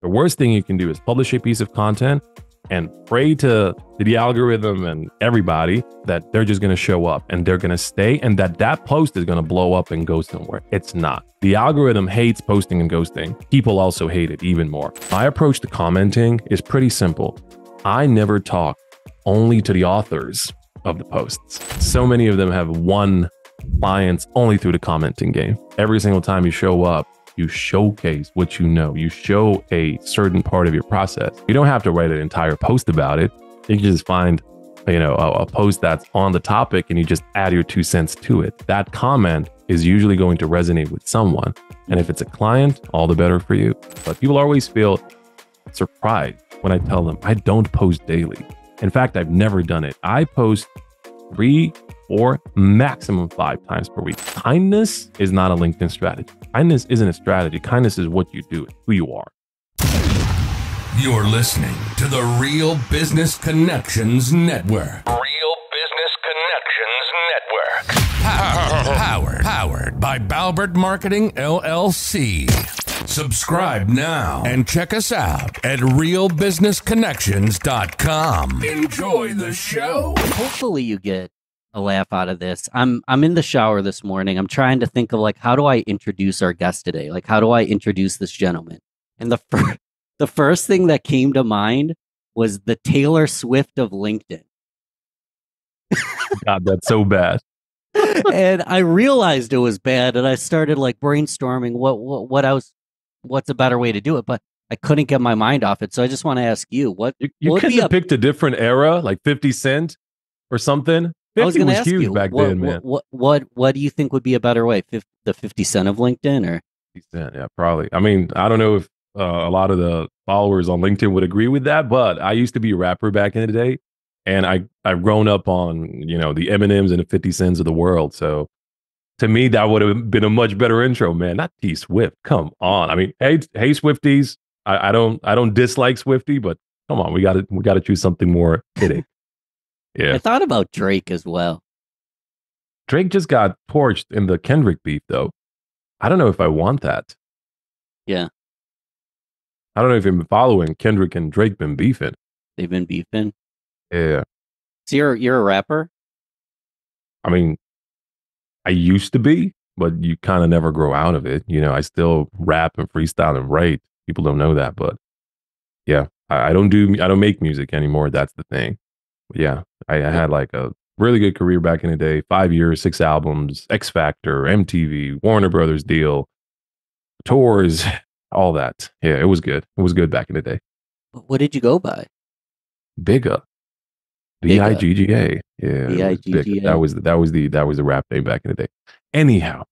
The worst thing you can do is publish a piece of content and pray to the algorithm and everybody that they're just going to show up and they're going to stay and that post is going to blow up and go somewhere. It's not. The algorithm hates posting and ghosting. People also hate it even more. My approach to commenting is pretty simple. I never talk only to the authors of the posts. So many of them have won clients only through the commenting game. Every single time you show up, you showcase what you know. You show a certain part of your process. You don't have to write an entire post about it. You can just find, a post that's on the topic and you just add your 2 cents to it. That comment is usually going to resonate with someone. And if it's a client, all the better for you. But people always feel surprised when I tell them I don't post daily. In fact, I've never done it. I post 3 or maximum 5 times per week. Kindness is not a LinkedIn strategy. Kindness isn't a strategy. Kindness is what you do, who you are. You're listening to the Real Business Connections Network. Real Business Connections Network. Powered by Balbert Marketing, LLC. Subscribe now and check us out at realbusinessconnections.com. Enjoy the show. Hopefully you get a laugh out of this. I'm in the shower this morning. I'm trying to think of how do I introduce our guest today? How do I introduce this gentleman? And the first thing that came to mind was the Taylor Swift of LinkedIn. God, that's so bad. And I realized it was bad, and I started brainstorming what's a better way to do it, but I couldn't get my mind off it. So I just want to ask you, you could have picked a different era, like 50 Cent or something. 50 was huge back then, man. What do you think would be a better way? The 50 Cent of LinkedIn, or 50 Cent? Yeah, probably. I mean, I don't know if a lot of the followers on LinkedIn would agree with that, but I used to be a rapper back in the day, and I've grown up on the Eminems and the 50 Cents of the world. So to me, that would have been a much better intro, man. Not T Swift. Come on. I mean, hey Swifties. I don't dislike Swiftie, but come on, we gotta choose something more fitting. Yeah. I thought about Drake as well. Drake just got torched in the Kendrick beef, though. I don't know if I want that. Yeah. I don't know if you've been following. Kendrick and Drake been beefing. They've been beefing? Yeah. So you're a rapper? I mean, I used to be, but you kind of never grow out of it. I still rap and freestyle and write. People don't know that, but yeah, I don't make music anymore. That's the thing. But yeah, I had a really good career back in the day. 5 years, 6 albums, X Factor, MTV, Warner Brothers deal, tours, all that. Yeah, it was good. It was good back in the day. What did you go by? Bigga. Bigga. Yeah. Bigga. That was the rap name back in the day. Anyhow.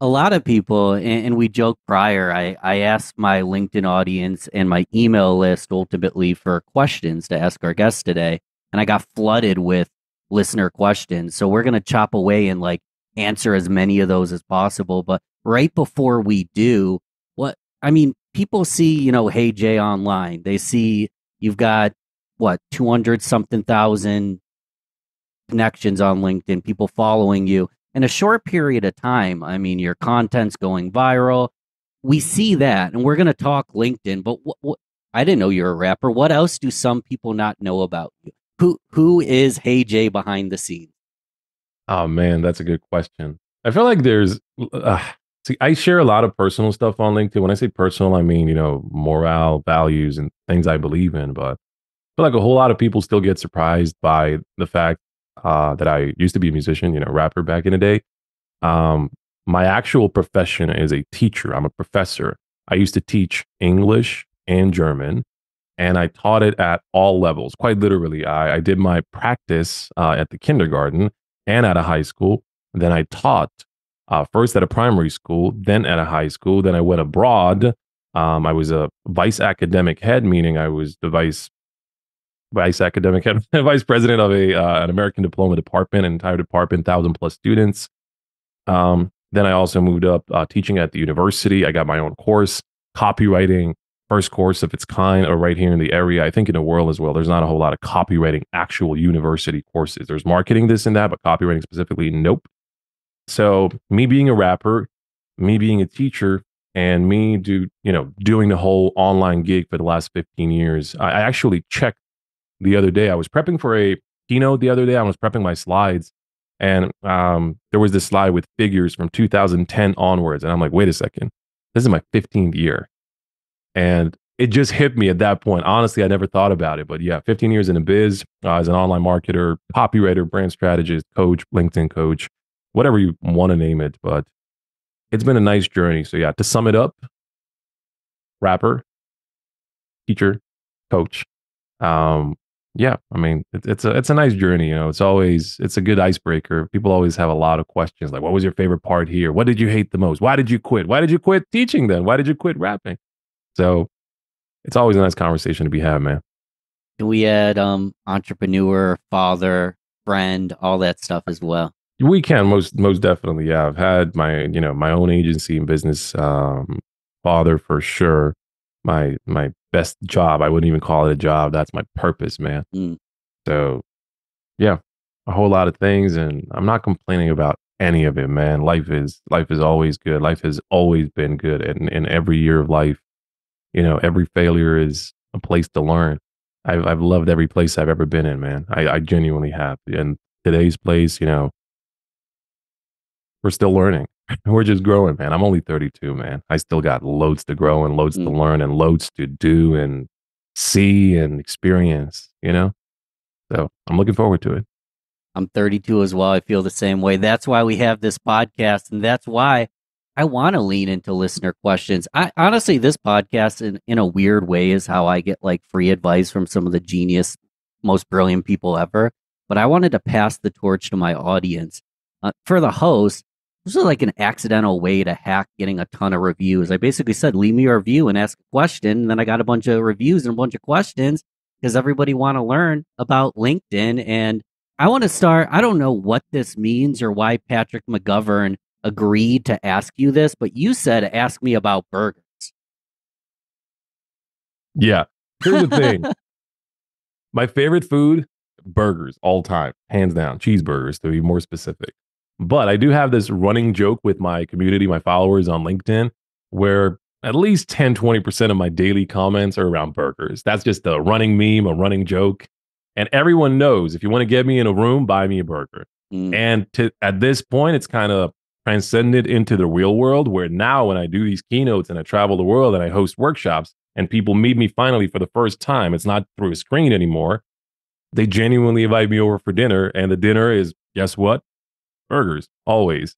A lot of people, and we joked prior, I asked my LinkedIn audience and my email list ultimately for questions to ask our guests today, and I got flooded with listener questions. So we're going to chop away and answer as many of those as possible. But right before we do, people see, Hey Jay online. They see you've got 200 something thousand connections on LinkedIn, people following you in a short period of time. I mean, your content's going viral. We see that, and we're going to talk LinkedIn, but I didn't know you're a rapper. What else do some people not know about you? Who is Hey Jay behind the scenes? Oh man, that's a good question. I feel like there's, I share a lot of personal stuff on LinkedIn. When I say personal, I mean, morale, values, and things I believe in, but I feel like a whole lot of people still get surprised by the fact that I used to be a musician, rapper back in the day. My actual profession is a teacher. I'm a professor. I used to teach English and German, and I taught it at all levels. Quite literally, I did my practice at the kindergarten and at a high school. Then I taught first at a primary school, then at a high school. Then I went abroad. I was a vice academic head, meaning I was the vice academic head, vice president of an American diploma department, an entire department, 1,000+ students. Then I also moved up teaching at the university. I got my own course, copywriting, first course of its kind, right here in the area. I think in the world as well, there's not a whole lot of copywriting actual university courses. There's marketing, this and that, but copywriting specifically, nope. So me being a rapper, me being a teacher, And me doing the whole online gig for the last 15 years, I actually checked the other day. I was prepping for a keynote the other day. I was prepping my slides, and there was this slide with figures from 2010 onwards. And I'm like, wait a second, this is my 15th year. And it just hit me at that point. Honestly, I never thought about it. But yeah, 15 years in the biz as an online marketer, copywriter, brand strategist, coach, LinkedIn coach, whatever you want to name it. But it's been a nice journey. So yeah, to sum it up, rapper, teacher, coach. Um, yeah, I mean, it's a nice journey. It's a good icebreaker. People always have a lot of questions like, what was your favorite part here? What did you hate the most? Why did you quit? Why did you quit teaching then? Why did you quit rapping? So it's always a nice conversation to be had, man. Can we add entrepreneur, father, friend, all that stuff as well? We can most definitely. Yeah, I've had my own agency and business. Father for sure. My best job. I wouldn't even call it a job. That's my purpose, man. Mm. So yeah, a whole lot of things, and I'm not complaining about any of it, man. Life is always good. Life has always been good, and in every year of life, every failure is a place to learn. I've loved every place I've ever been in, man. I genuinely have. And today's place, we're still learning. We're just growing, man. I'm only 32, man. I still got loads to grow and loads to learn and loads to do and see and experience, So I'm looking forward to it. I'm 32 as well. I feel the same way. That's why we have this podcast, and that's why I want to lean into listener questions. I honestly, this podcast, in a weird way, is how I get like free advice from some of the genius, most brilliant people ever. But I wanted to pass the torch to my audience. For the host, this was like an accidental way to hack getting a ton of reviews. I basically said, leave me a review and ask a question. And then I got a bunch of reviews and a bunch of questions because everybody want to learn about LinkedIn. And I want to start. I don't know what this means or why Patrick McGovern agreed to ask you this, but you said, ask me about burgers. Yeah. Here's the thing. My favorite food, burgers all time, hands down, cheeseburgers to be more specific. But I do have this running joke with my community, my followers on LinkedIn, where at least 10-20% of my daily comments are around burgers. That's just a running meme, a running joke. And everyone knows if you want to get me in a room, buy me a burger. And at this point, it's kind of transcended into the real world where now when I do these keynotes and I travel the world and I host workshops and people meet me finally for the first time, it's not through a screen anymore. They genuinely invite me over for dinner. And the dinner is, guess what? Burgers, always.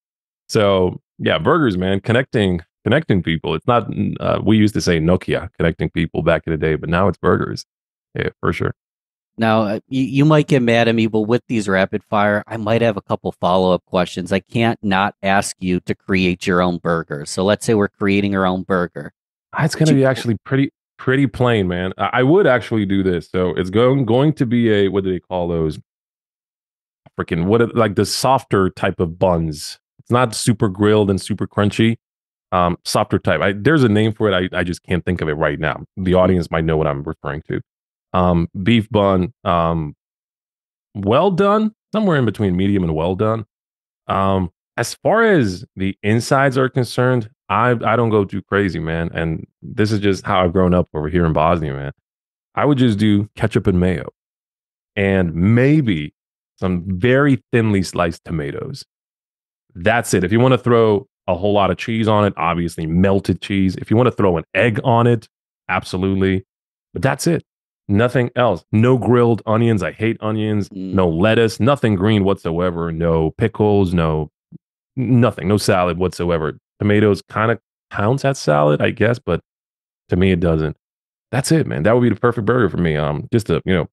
So yeah, burgers, man, connecting people. It's not, we used to say Nokia, connecting people back in the day, but now it's burgers. Yeah, for sure. Now, you might get mad at me, but with these rapid fire, I might have a couple follow-up questions. I can't not ask you to create your own burger. So let's say we're creating our own burger. It's going to be actually pretty plain, man. I would actually do this. So it's going to be a, what do they call those? Like the softer type of buns. It's not super grilled and super crunchy. Softer type. There's a name for it. I just can't think of it right now. The audience might know what I'm referring to. Beef bun, well done, somewhere in between medium and well done. As far as the insides are concerned, I don't go too crazy, man. And this is just how I've grown up over here in Bosnia, man. I would just do ketchup and mayo and maybe some very thinly sliced tomatoes. That's it. If you want to throw a whole lot of cheese on it, obviously melted cheese. If you want to throw an egg on it, absolutely. But that's it. Nothing else. No grilled onions. I hate onions. No lettuce. Nothing green whatsoever. No pickles. Nothing. No salad whatsoever. Tomatoes kind of counts as salad, I guess, but to me it doesn't. That's it, man. That would be the perfect burger for me. Just a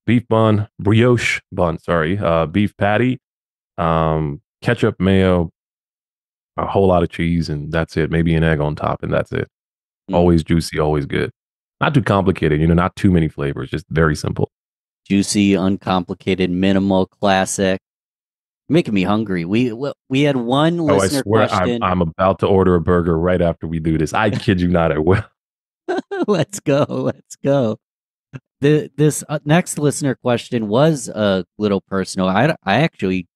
beef bun, brioche bun. Sorry, beef patty, ketchup, mayo, a whole lot of cheese, and that's it. Maybe an egg on top, and that's it. Always juicy, always good. Not too complicated, not too many flavors, just very simple. Juicy, uncomplicated, minimal, classic. Making me hungry. We had one listener I swear question. I'm about to order a burger right after we do this. I kid you not, I will. Let's go. This next listener question was a little personal. I actually,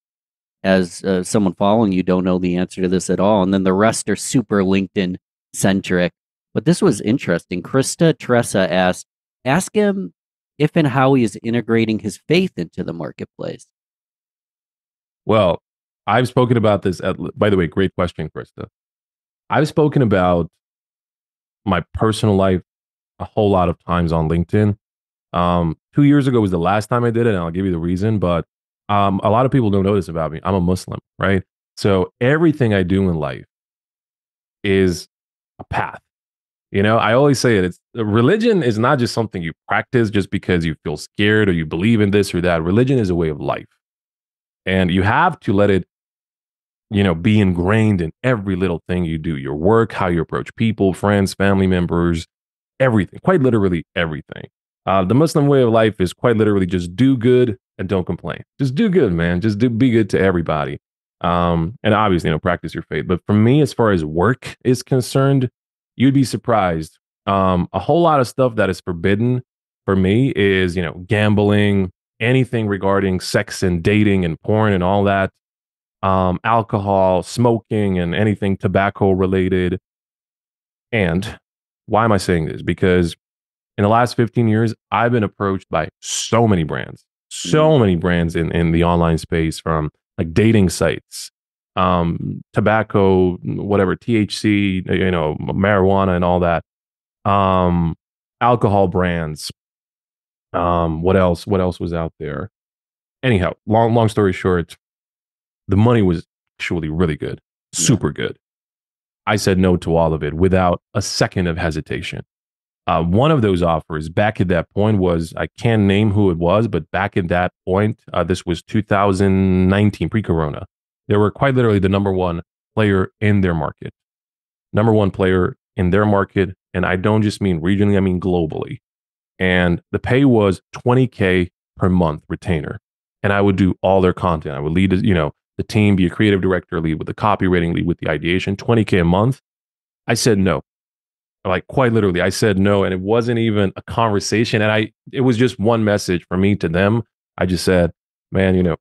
as someone following you, don't know the answer to this at all. And then the rest are super LinkedIn centric. But this was interesting. Krista Tressa asked, ask him if and how he is integrating his faith into the marketplace. Well, I've spoken about this. By the way, great question, Krista. I've spoken about my personal life a whole lot of times on LinkedIn. 2 years ago was the last time I did it, and I'll give you the reason. But a lot of people don't know this about me. I'm a Muslim, right? So everything I do in life is a path. I always say it. It's religion is not just something you practice just because you feel scared or you believe in this or that. Religion is a way of life, and you have to let it, be ingrained in every little thing you do. Your work, how you approach people, friends, family members, everything. Quite literally everything. The Muslim way of life is quite literally just do good and don't complain. Just do good, man. Just be good to everybody. And obviously, practice your faith. But for me, as far as work is concerned, you'd be surprised. A whole lot of stuff that is forbidden for me is, gambling, anything regarding sex and dating and porn and all that, alcohol, smoking, and anything tobacco related. And why am I saying this? Because in the last 15 years, I've been approached by so many brands in the online space, from like dating sites, tobacco, whatever, THC, marijuana and all that, alcohol brands. What else? What else was out there? Anyhow, long story short, the money was actually really good, super good. I said no to all of it without a second of hesitation. One of those offers back at that point was, I can't name who it was, but back at that point, this was 2019, pre-corona. They were quite literally the number one player in their market. Number one player in their market. And I don't just mean regionally, I mean globally. And the pay was $20K per month retainer. And I would do all their content. I would lead, the team, be a creative director, lead with the copywriting, lead with the ideation, $20K a month. I said no. Like quite literally, I said no, and it wasn't even a conversation. And it was just one message from me to them. I just said, man,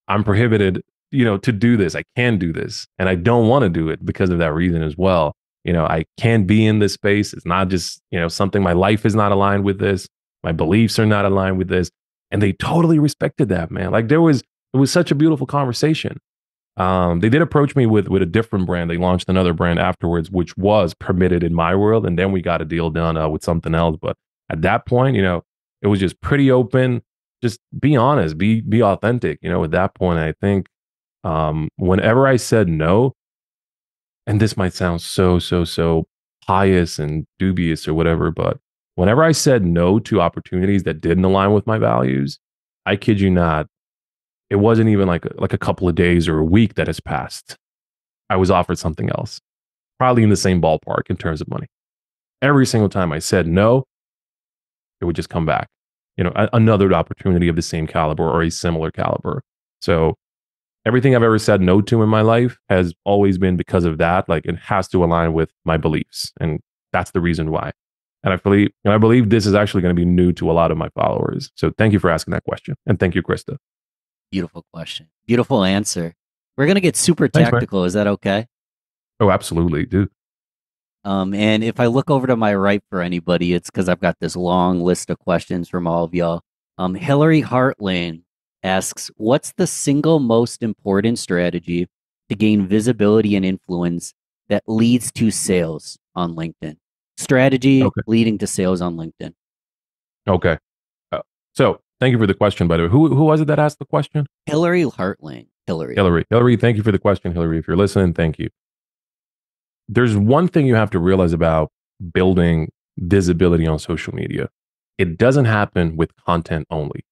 I'm prohibited, to do this. I can do this, and I don't want to do it because of that reason as well. I can be in this space. It's not just, something, my life is not aligned with this. My beliefs are not aligned with this. And they totally respected that, man. Like it was such a beautiful conversation. They did approach me with a different brand. They launched another brand afterwards, which was permitted in my world. And then we got a deal done with something else. But at that point, it was just pretty open. Just be honest, be authentic. At that point, I think whenever I said no, and this might sound so pious and dubious or whatever, but whenever I said no to opportunities that didn't align with my values, I kid you not, it wasn't even like a couple of days or a week that has passed. I was offered something else, probably in the same ballpark in terms of money. Every single time I said no, it would just come back. Another opportunity of the same caliber or a similar caliber. So everything I've ever said no to in my life has always been because of that. Like it has to align with my beliefs, and that's the reason why. And I believe this is actually going to be new to a lot of my followers. So thank you for asking that question, and thank you, Krista. Beautiful question. Beautiful answer. We're going to get super tactical. Thanks, is that okay? Oh, absolutely. Do. And if I look over to my right for anybody, it's because I've got this long list of questions from all of y'all. Hillary Hartlane asks, what's the single most important strategy to gain visibility and influence that leads to sales on LinkedIn? Strategy leading to sales on LinkedIn. Okay. So thank you for the question, by the way. Who was it that asked the question? Hillary Hartlane. Hillary, thank you for the question, Hillary. If you're listening, thank you. There's one thing you have to realize about building visibility on social media. It doesn't happen with content only.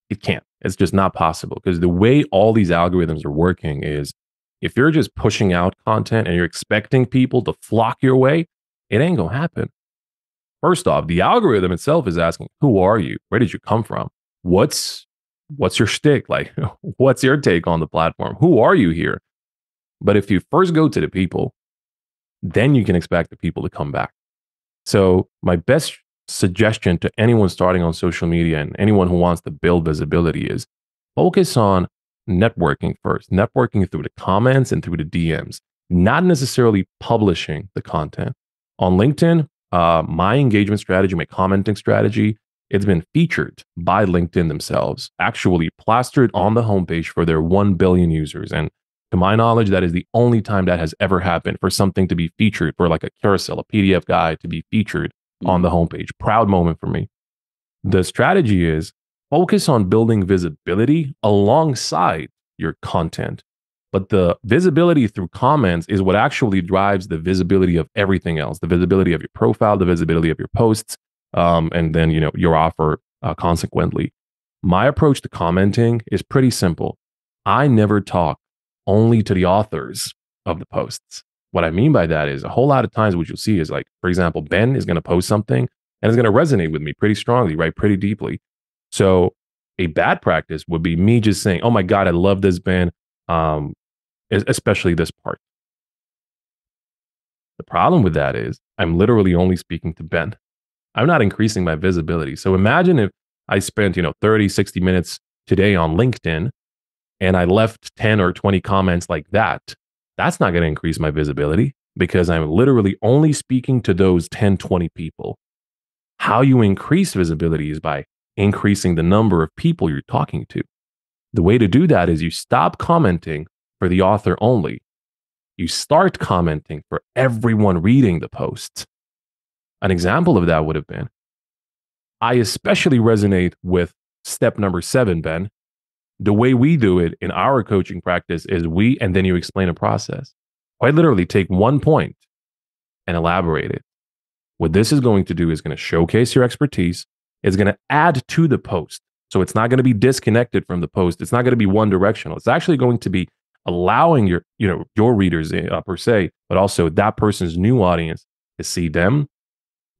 It can't. It's just not possible, because the way all these algorithms are working is, if you're just pushing out content and you're expecting people to flock your way, it ain't gonna happen. First off, the algorithm itself is asking, who are you? Where did you come from? What's your shtick? Like, what's your take on the platform? Who are you here? But if you first go to the people, then you can expect the people to come back. So my best suggestion to anyone starting on social media and anyone who wants to build visibility is focus on networking first, networking through the comments and through the DMs. not necessarily publishing the content. On LinkedIn, my engagement strategy, my commenting strategy, it's been featured by LinkedIn themselves, actually plastered on the homepage for their 1 billion users. And to my knowledge, that is the only time that has ever happened for something to be featured, for like a carousel, a PDF guide to be featured on the homepage. Proud moment for me. The strategy is focus on building visibility alongside your content. But the visibility through comments is what actually drives the visibility of everything else, the visibility of your profile, the visibility of your posts, and then, your offer consequently. My approach to commenting is pretty simple. I never talk only to the authors of the posts. What I mean by that is a whole lot of times what you'll see is like, for example, Ben is going to post something and it's going to resonate with me pretty strongly, right? Pretty deeply. So a bad practice would be me just saying, oh my God, I love this, Ben. Especially this part. The problem with that is I'm literally only speaking to Ben. I'm not increasing my visibility. So imagine if I spent, 30, 60 minutes today on LinkedIn and I left 10 or 20 comments like that. That's not going to increase my visibility because I'm literally only speaking to those 10, 20 people. How you increase visibility is by increasing the number of people you're talking to. The way to do that is you stop commenting for the author only. You start commenting for everyone reading the post. An example of that would have been, I especially resonate with step number 7, Ben. The way we do it in our coaching practice is and then you explain a process. Quite literally take one point and elaborate it. What this is going to do is going to showcase your expertise. It's going to add to the post. So it's not going to be disconnected from the post. It's not going to be one directional. It's actually going to be allowing your readers per se, but also that person's new audience to see them,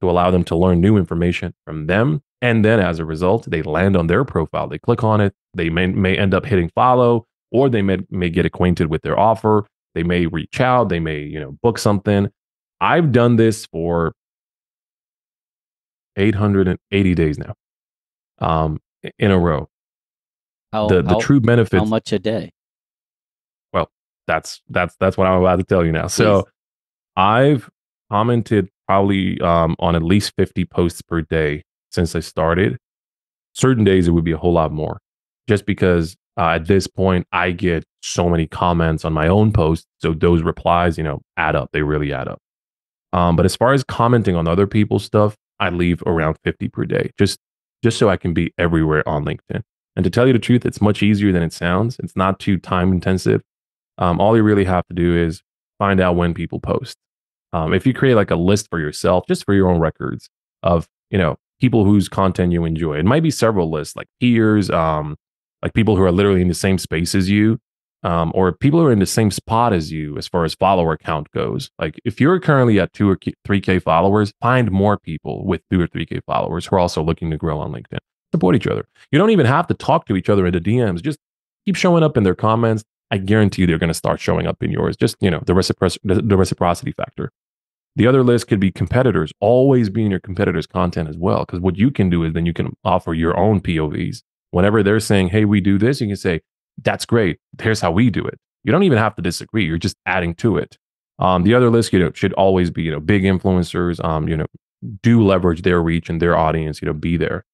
to allow them to learn new information from them. And then as a result, they land on their profile. They click on it. They may end up hitting follow, or they may get acquainted with their offer. They may reach out. They may, book something. I've done this for 880 days now, in a row. The true benefits. How much a day? Well, that's what I'm about to tell you now. Please. So I've commented probably on at least 50 posts per day since I started. Certain days it would be a whole lot more, just because at this point I get so many comments on my own posts. So those replies, add up. They really add up. But as far as commenting on other people's stuff, I leave around 50 per day, just so I can be everywhere on LinkedIn. And to tell you the truth, it's much easier than it sounds. It's not too time intensive. All you really have to do is find out when people post. If you create like a list for yourself, just for your own records of, people whose content you enjoy, it might be several lists, like peers, like people who are literally in the same space as you, or people who are in the same spot as you as far as follower count goes. Like if you're currently at 2 or 3K followers, find more people with 2 or 3K followers who are also looking to grow on LinkedIn. Support each other. You don't even have to talk to each other in the DMs. Just keep showing up in their comments. I guarantee you they're going to start showing up in yours. Just, the reciprocity factor. The other list could be competitors. Always be in your competitors' content as well. Because what you can do is then you can offer your own POVs. Whenever they're saying, hey, we do this, you can say, that's great. Here's how we do it. You don't even have to disagree. You're just adding to it. The other list, should always be, big influencers, do leverage their reach and their audience, be there.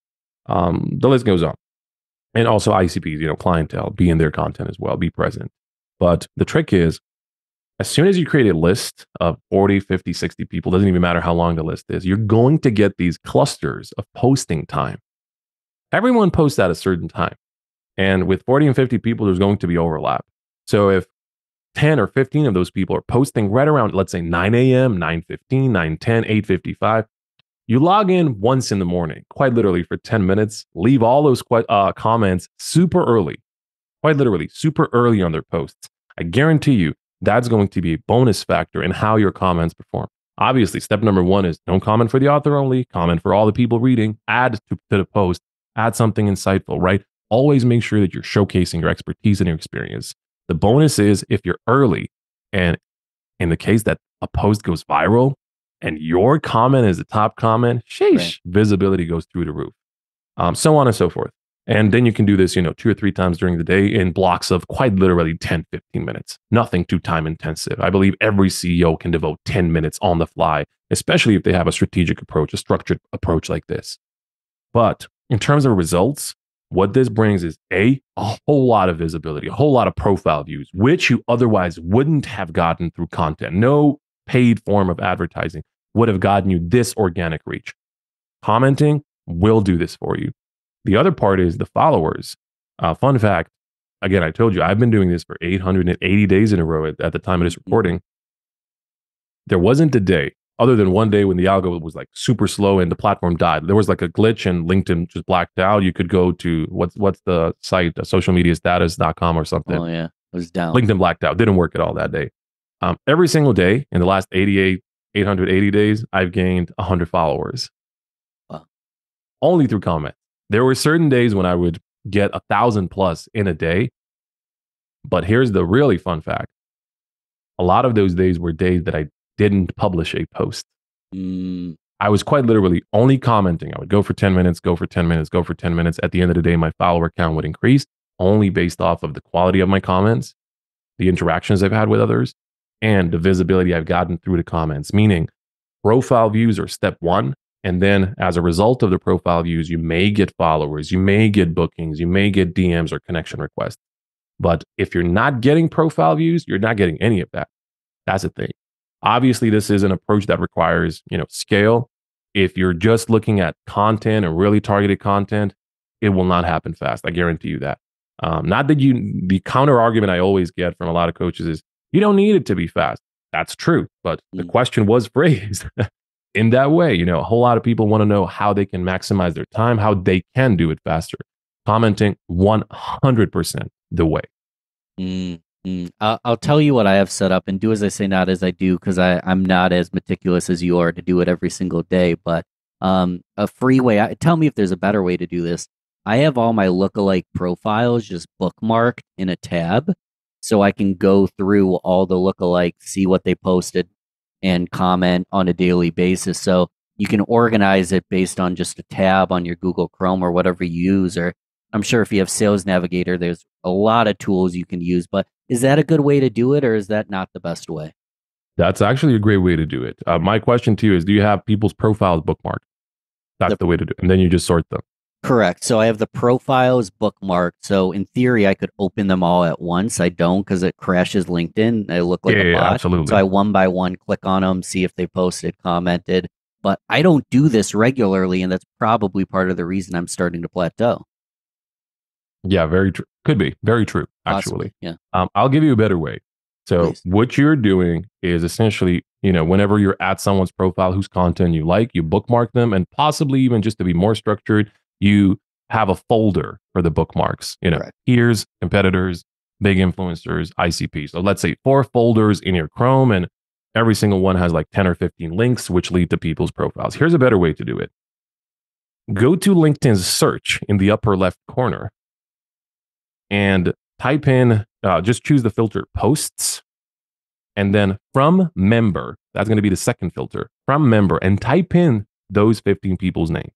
The list goes on. And also ICPs, clientele, be in their content as well, be present. But the trick is, as soon as you create a list of 40, 50, 60 people, doesn't even matter how long the list is, you're going to get these clusters of posting time. Everyone posts at a certain time. And with 40 and 50 people, there's going to be overlap. So if 10 or 15 of those people are posting right around, let's say 9 a.m., 9:15, 9:10, 8:55, you log in once in the morning, quite literally for 10 minutes, leave all those comments super early, quite literally super early on their posts. I guarantee you that's going to be a bonus factor in how your comments perform. Obviously, step number 1 is don't comment for the author only, comment for all the people reading, add to the post, add something insightful, right? Always make sure that you're showcasing your expertise and your experience. The bonus is if you're early, and in the case that a post goes viral and your comment is the top comment, sheesh, right, visibility goes through the roof. So on and so forth. And then you can do this, 2 or 3 times during the day in blocks of quite literally 10, 15 minutes. Nothing too time intensive. I believe every CEO can devote 10 minutes on the fly, especially if they have a strategic approach, a structured approach like this. But in terms of results, what this brings is a whole lot of visibility, a whole lot of profile views, which you otherwise wouldn't have gotten through content. No paid form of advertising would have gotten you this organic reach. Commenting will do this for you. The other part is the followers. Fun fact, again, I told you, I've been doing this for 880 days in a row at the time of this recording. There wasn't a day, other than one day when the algo was like super slow and the platform died. There was like a glitch and LinkedIn just blacked out. You could go to what's the site, socialmediastatus.com or something. Oh, yeah. It was down. LinkedIn blacked out. Didn't work at all that day. Every single day in the last 880 days, I've gained 100 followers. Wow. Only through comments. There were certain days when I would get 1,000 plus in a day. But here's the really fun fact. A lot of those days were days that I didn't publish a post. I was quite literally only commenting. I would go for 10 minutes, go for 10 minutes, go for 10 minutes. At the end of the day, my follower count would increase only based off of the quality of my comments, the interactions I've had with others, and the visibility I've gotten through the comments. Meaning, profile views are step one. And then as a result of the profile views, you may get followers, you may get bookings, you may get DMs or connection requests. But if you're not getting profile views, you're not getting any of that. That's the thing. Obviously, this is an approach that requires, scale. If you're just looking at content and really targeted content, it will not happen fast. I guarantee you that. The counter argument I always get from a lot of coaches is, you don't need it to be fast. That's true. But the question was phrased in that way. A whole lot of people want to know how they can maximize their time, how they can do it faster. Commenting 100% the way. I'll tell you what I have set up, and do as I say, not as I do, because I'm not as meticulous as you are to do it every single day. But a free way, tell me if there's a better way to do this. I have all my lookalike profiles just bookmarked in a tab, so I can go through all the lookalikes, see what they posted, and comment on a daily basis. So you can organize it based on just a tab on your Google Chrome or whatever you use. Or I'm sure if you have Sales Navigator, there's a lot of tools you can use. But is that a good way to do it, or is that not the best way? That's actually a great way to do it. My question to you is, do you have people's profiles bookmarked? That's the way to do it. And then you just sort them. Correct. So I have the profiles bookmarked. So in theory, I could open them all at once. I don't, because it crashes LinkedIn. I look like a bot. Absolutely. So I one by one click on them, see if they posted, commented. But I don't do this regularly, and that's probably part of the reason I'm starting to plateau. Yeah, very true. Could be. Very true, actually. Possibly, yeah. I'll give you a better way. So Please. What you're doing is essentially, whenever you're at someone's profile whose content you like, you bookmark them, and possibly even just to be more structured, you have a folder for the bookmarks, Correct. peers, competitors, big influencers, ICP. So let's say 4 folders in your Chrome, and every single one has like 10 or 15 links, which lead to people's profiles. Here's a better way to do it. Go to LinkedIn's search in the upper left corner and type in, just choose the filter posts, and then from member, that's going to be the second filter, from member, and type in those 15 people's names.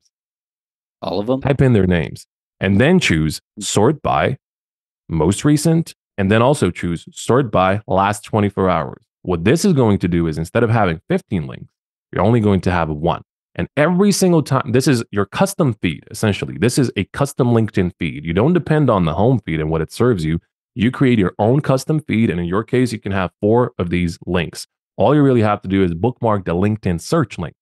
All of them? Type in their names, and then choose sort by most recent, and then also choose sort by last 24 hours. What this is going to do is, instead of having 15 links, you're only going to have 1. And every single time, this is your custom feed, essentially. This is a custom LinkedIn feed. You don't depend on the home feed and what it serves you. You create your own custom feed, and in your case, you can have 4 of these links. All you really have to do is bookmark the LinkedIn search link,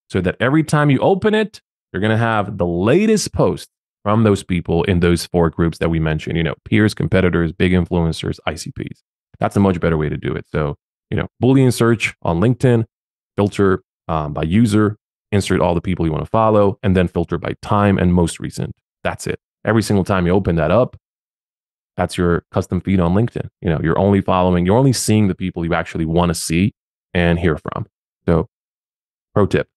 so that every time you open it, you're going to have the latest post from those people in those 4 groups that we mentioned, peers, competitors, big influencers, ICPs. That's a much better way to do it. So, Boolean search on LinkedIn, filter by user, insert all the people you want to follow, and then filter by time and most recent. That's it. Every single time you open that up, that's your custom feed on LinkedIn. You're only seeing the people you actually want to see and hear from. So, pro tip.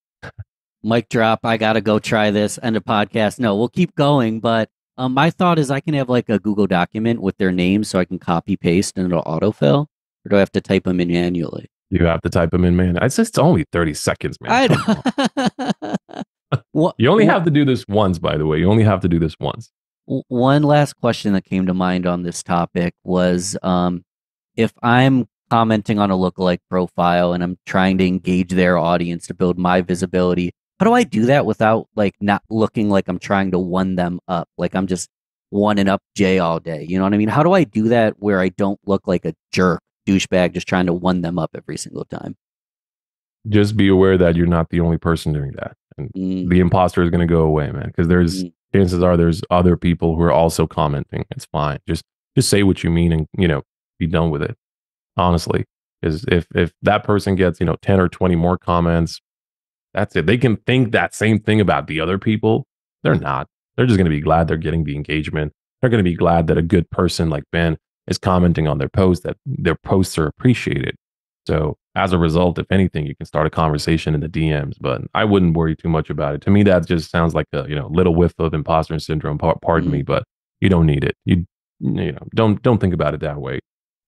Mic drop. I got to go try this. End of podcast. No, we'll keep going. But my thought is I can have like a Google document with their names, so I can copy paste and it'll autofill. Or do I have to type them in manually? You have to type them in, man. It's only 30 seconds, man. You only have to do this once, by the way. You only have to do this once. One last question that came to mind on this topic was if I'm commenting on a lookalike profile and I'm trying to engage their audience to build my visibility, how do I do that without like not looking like I'm trying to one them up? Like I'm just one up Jay all day. You know what I mean? How do I do that where I don't look like a jerk douchebag just trying to one them up every single time? Just be aware that you're not the only person doing that. And Mm, the imposter is going to go away, man, because there's mm, chances are there's other people who are also commenting. It's fine. Just say what you mean and, be done with it. Honestly, because if that person gets, 10 or 20 more comments, that's it. They can think that same thing about the other people. They're not. They're just going to be glad they're getting the engagement. They're going to be glad that a good person like Ben is commenting on their post, that their posts are appreciated. So as a result, if anything, you can start a conversation in the DMs. But I wouldn't worry too much about it. To me, that just sounds like a little whiff of imposter syndrome. Pardon mm, me, but you don't need it. Don't think about it that way.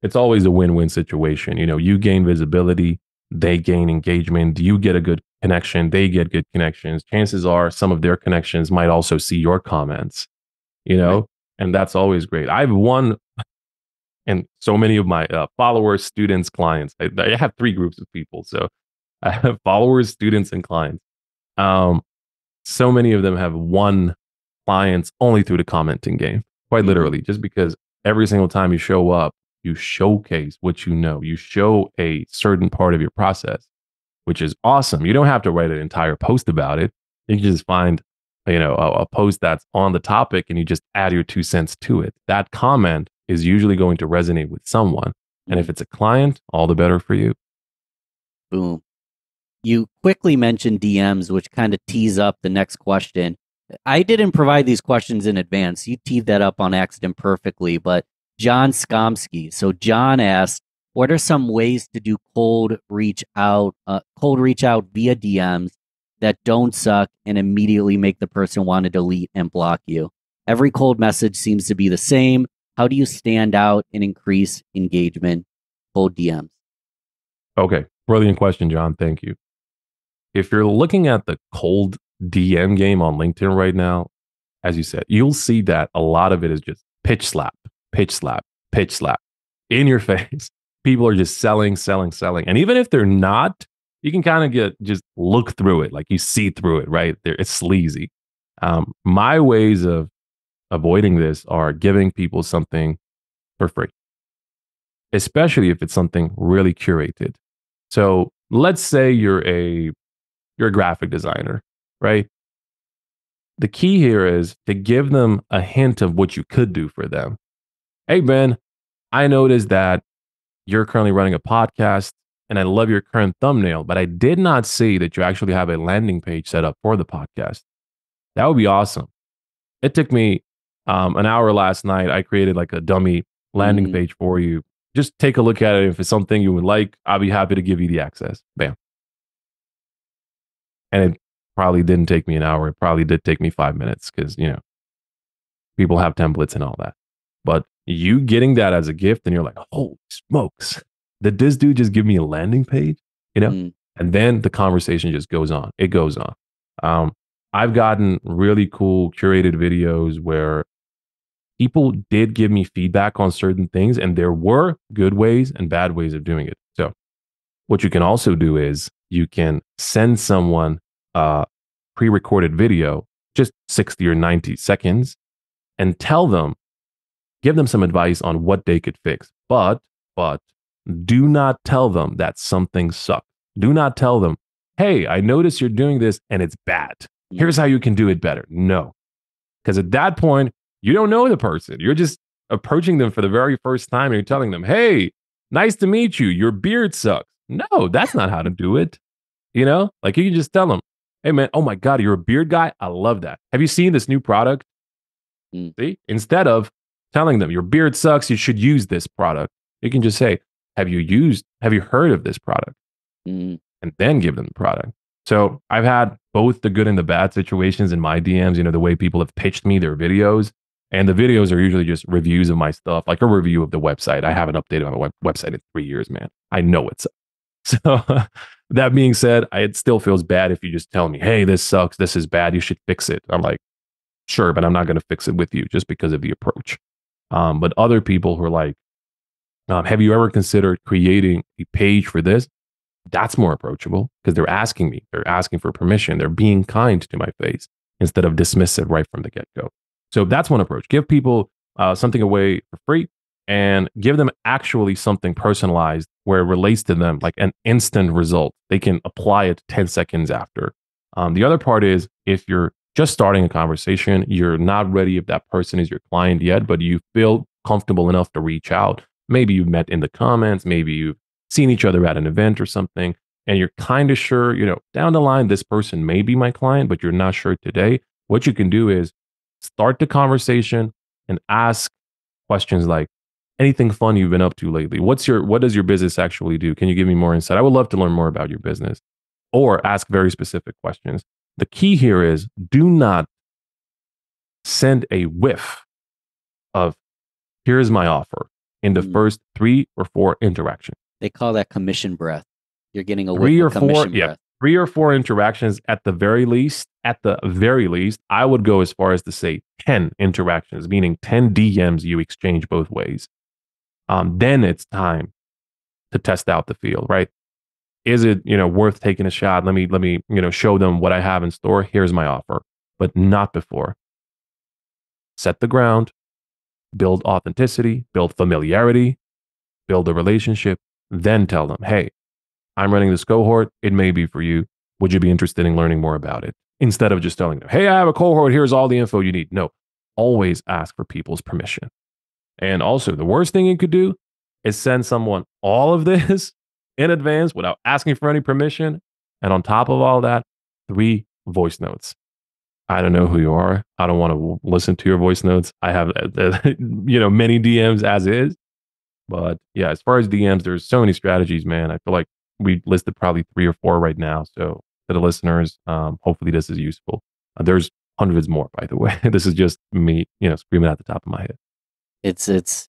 It's always a win-win situation. You gain visibility, they gain engagement, you get a good connection, they get good connections. Chances are some of their connections might also see your comments, you right. know, and that's always great. I've won, and so many of my followers, students, clients. I have three groups of people, so I have followers, students, and clients. Um, so many of them have won clients only through the commenting game, quite Mm, literally, just because every single time you show up, you showcase what you know. You show a certain part of your process, which is awesome. You don't have to write an entire post about it. You can just find, a post that's on the topic and you just add your 2 cents to it. That comment is usually going to resonate with someone. And if mm, it's a client, all the better for you. boom. You quickly mentioned DMs, which kind of tees up the next question. I didn't provide these questions in advance. You teed that up on accident perfectly, but John Skomsky. So John asked, what are some ways to do cold reach out via DMs that don't suck and immediately make the person want to delete and block you? Every cold message seems to be the same. How do you stand out and increase engagement? Cold DMs. Okay. Brilliant question, John. Thank you. If you're looking at the cold DM game on LinkedIn right now, as you said, you'll see that a lot of it is just pitch slap, pitch slap, pitch slap in your face. People are just selling, selling, selling. And even if they're not, you can kind of just look through it, like you see through it, right? It's sleazy. My ways of avoiding this are giving people something for free, especially if it's something really curated. So let's say you're a graphic designer, right? The key here is to give them a hint of what you could do for them. Hey, Ben, I noticed that you're currently running a podcast and I love your current thumbnail, but I did not see that you actually have a landing page set up for the podcast. That would be awesome. It took me an hour last night. I created like a dummy landing Mm, page for you. Just take a look at it. If it's something you would like, I'll be happy to give you the access. Bam. And it probably didn't take me an hour. It probably did take me 5 minutes because, people have templates and all that. But you getting that as a gift and you're like, holy smokes, did this dude just give me a landing page? You know? mm, And then the conversation just goes on. It goes on. Um, I've gotten really cool curated videos where people did give me feedback on certain things, and there were good ways and bad ways of doing it. So, what you can also do is you can send someone a pre recorded video, just 60 or 90 seconds, and give them some advice on what they could fix. But do not tell them that something sucks. Do not tell them, hey, I notice you're doing this and it's bad. Here's mm, how you can do it better. No, because at that point, you don't know the person. You're just approaching them for the very first time and you're telling them, hey, nice to meet you. Your beard sucks. No, that's not how to do it. Like you can just tell them, hey, man, oh my God, you're a beard guy. I love that. Have you seen this new product? mm, See, instead of telling them your beard sucks, you should use this product, you can just say, have you heard of this product? mm. And then give them the product. So I've had both the good and the bad situations in my DMs, the way people have pitched me their videos. And the videos are usually just reviews of my stuff, like a review of the website. I haven't updated on the website in 3 years, man. I know it's so. That being said, it still feels bad if you just tell me, hey, this sucks. This is bad. You should fix it. I'm like, sure, but I'm not going to fix it with you just because of the approach. But other people who are like, have you ever considered creating a page for this? That's more approachable because they're asking me, they're asking for permission, they're being kind to my face instead of dismissive right from the get go. So that's one approach. Give people something away for free and give them actually something personalized where it relates to them, like an instant result. They can apply it 10 seconds after. The other part is if you're just starting a conversation, you're not ready if that person is your client yet, but you feel comfortable enough to reach out. Maybe you met in the comments, maybe you've seen each other at an event or something, and you're kind of sure, down the line, this person may be my client, but you're not sure today. What you can do is start the conversation and ask questions like, anything fun you've been up to lately? What does your business actually do? Can you give me more insight? I would love to learn more about your business. Or ask very specific questions. The key here is do not send a whiff of here's my offer in the first 3 or 4 interactions. They call that commission breath. You're getting a Three whiff or of four, commission yeah, breath. 3 or 4 interactions at the very least. At the very least, I would go as far as to say 10 interactions, meaning 10 DMs you exchange both ways. Then it's time to test out the field, right? Is it, worth taking a shot? Let me, show them what I have in store. Here's my offer, but not before. Set the ground, build authenticity, build familiarity, build a relationship, then tell them, hey, I'm running this cohort. It may be for you. Would you be interested in learning more about it? Instead of just telling them, hey, I have a cohort. Here's all the info you need. No, always ask for people's permission. And also, the worst thing you could do is send someone all of this in advance without asking for any permission. And on top of all that, 3 voice notes. I don't know who you are. I don't want to listen to your voice notes. I have, many DMs as is. But yeah, as far as DMs, there's so many strategies, man. I feel like we listed probably 3 or 4 right now. So to the listeners, hopefully this is useful. There's hundreds more, by the way. This is just me, screaming at the top of my head. It's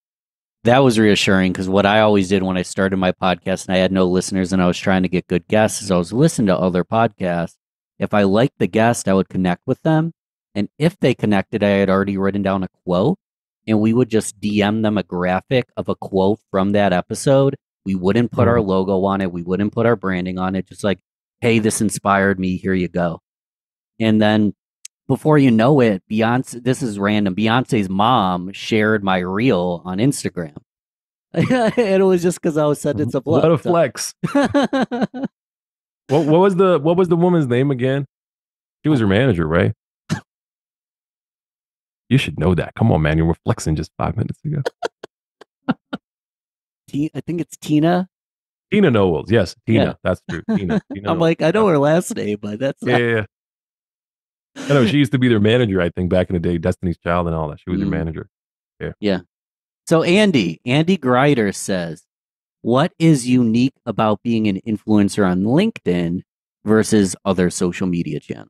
that was reassuring because what I always did when I started my podcast and I had no listeners and I was trying to get good guests is I was listening to other podcasts. If I liked the guest, I would connect with them. And if they connected, I had already written down a quote and we would just DM them a graphic of a quote from that episode. We wouldn't put our logo on it. We wouldn't put our branding on it. Just like, hey, this inspired me. Here you go. And then before you know it, Beyonce, this is random. Beyonce's mom shared my reel on Instagram. And it was just because I was sending some love. What a flex. What was the woman's name again? She was her manager, right? You should know that. Come on, man. You were flexing just 5 minutes ago. I think it's Tina. Tina Knowles. Yes, Tina. Yeah. That's true. Tina I'm Knowles. like, I know her last name, but that's not. Yeah. I know she used to be their manager, I think, back in the day, Destiny's Child and all that. She was their manager. Yeah. So Andy Grider says, what is unique about being an influencer on LinkedIn versus other social media channels?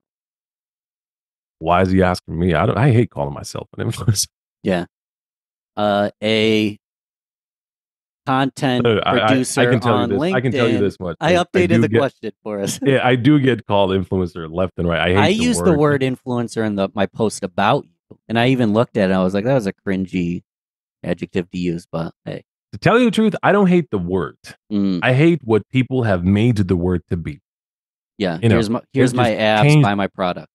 Why is he asking me? I hate calling myself an influencer. Yeah. A content producer I can tell on you this. LinkedIn. I can tell you this much. I updated the question for us. Yeah, I do get called influencer left and right. I used the word influencer in my post about you, and I even looked at it. And I was like, that was a cringy adjective to use, but hey. To tell you the truth, I don't hate the word. I hate what people have made the word to be. Yeah, here's my abs, buy my product.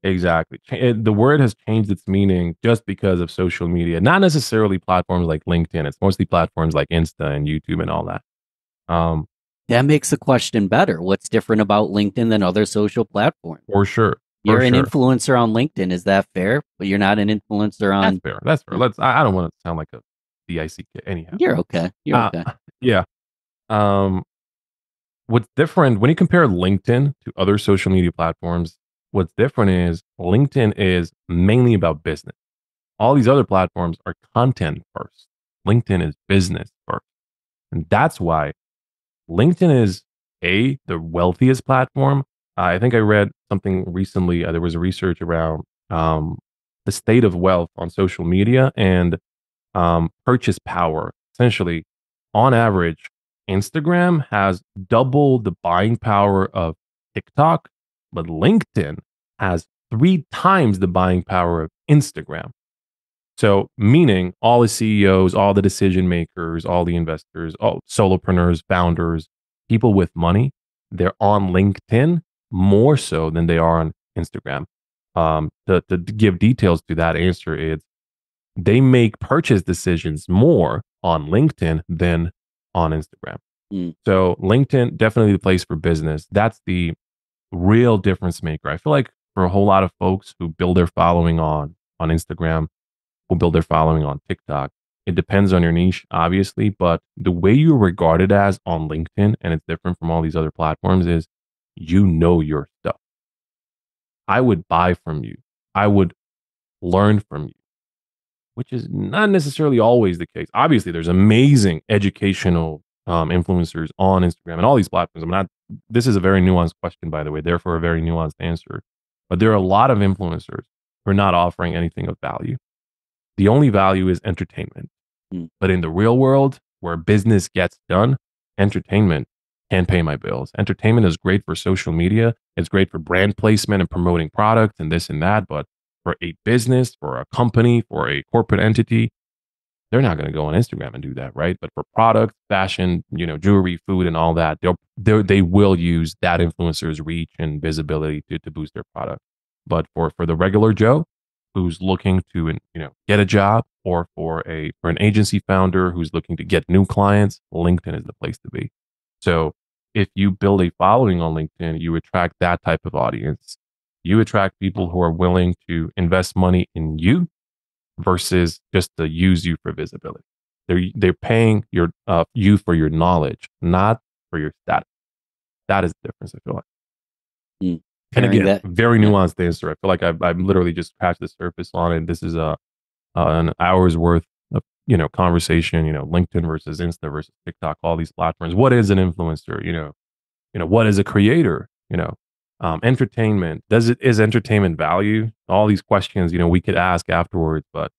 Exactly. The word has changed its meaning just because of social media. Not necessarily platforms like LinkedIn. It's mostly platforms like Insta and YouTube and all that. That makes the question better. What's different about LinkedIn than other social platforms? For sure. You're an influencer on LinkedIn. Is that fair? But you're not an influencer on... That's fair. I don't want to sound like a DIC kid anyhow. You're okay. Okay. Yeah. What's different when you compare LinkedIn to other social media platforms, what's different is LinkedIn is mainly about business. All these other platforms are content first. LinkedIn is business first. And that's why LinkedIn is the wealthiest platform. I think I read something recently. There was a research around the state of wealth on social media and purchase power. Essentially, on average, Instagram has double the buying power of TikTok, but LinkedIn has 3 times the buying power of Instagram. So, meaning all the CEOs, all the decision makers, all the investors, all solopreneurs, founders, people with money, they're on LinkedIn more so than they are on Instagram. To give details to that answer, it's they make purchase decisions more on LinkedIn than on Instagram. Mm. So, LinkedIn definitely the place for business. That's the real difference maker. I feel like for a whole lot of folks who build their following on Instagram, who build their following on TikTok, it depends on your niche, obviously, but the way you're regarded as on LinkedIn, and it's different from all these other platforms, is you know your stuff. I would buy from you. I would learn from you, which is not necessarily always the case. Obviously, there's amazing educational influencers on Instagram and all these platforms. I'm not. This is a very nuanced question, by the way. Therefore, a very nuanced answer. But there are a lot of influencers who are not offering anything of value. The only value is entertainment. Mm. But in the real world, where business gets done, entertainment can't pay my bills. Entertainment is great for social media. It's great for brand placement and promoting products and this and that. But for a business, for a company, for a corporate entity, they're not going to go on Instagram and do that, right? But for product, fashion, jewelry, food, and all that, they will use that influencer's reach and visibility to boost their product. But for the regular Joe who's looking to get a job, or for an agency founder who's looking to get new clients, LinkedIn is the place to be. So if you build a following on LinkedIn, you attract that type of audience. You attract people who are willing to invest money in you versus just to use you for visibility. They're paying you for your knowledge, not for your status. That is the difference, I feel like. Mm. And Pairing again, that, very yeah. nuanced answer. I feel like I've literally just scratched the surface on it. This is an hour's worth of conversation. LinkedIn versus Insta versus TikTok, all these platforms. What is an influencer? What is a creator? Entertainment. Is entertainment value? All these questions we could ask afterwards. But